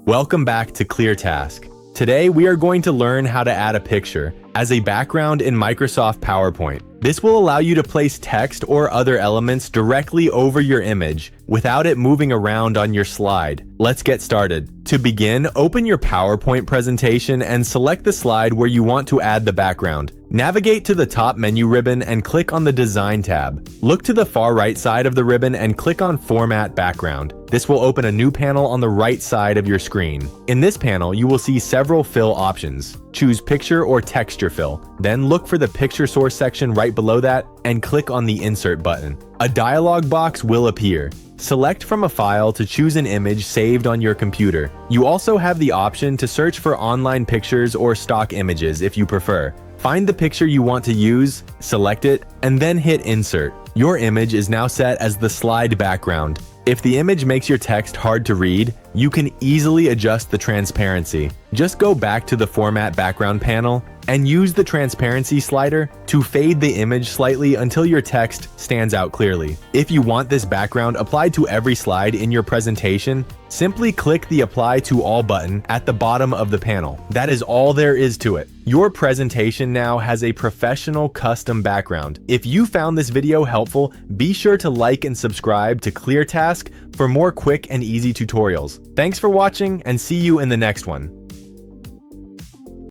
Welcome back to ClearTask. Today we are going to learn how to add a picture as a background in Microsoft PowerPoint. This will allow you to place text or other elements directly over your image without it moving around on your slide. Let's get started. To begin, open your PowerPoint presentation and select the slide where you want to add the background. Navigate to the top menu ribbon and click on the Design tab. Look to the far right side of the ribbon and click on Format Background. This will open a new panel on the right side of your screen. In this panel, you will see several fill options. Choose Picture or Texture Fill. Then look for the picture source section right below that and click on the Insert button. A dialog box will appear. Select from a file to choose an image saved on your computer. You also have the option to search for online pictures or stock images if you prefer. Find the picture you want to use, select it, and then hit Insert. Your image is now set as the slide background. If the image makes your text hard to read, you can easily adjust the transparency. Just go back to the Format Background panel and use the transparency slider to fade the image slightly until your text stands out clearly. If you want this background applied to every slide in your presentation, simply click the Apply to All button at the bottom of the panel. That is all there is to it. Your presentation now has a professional custom background. If you found this video helpful, be sure to like and subscribe to ClearTask for more quick and easy tutorials. Thanks for watching and see you in the next one.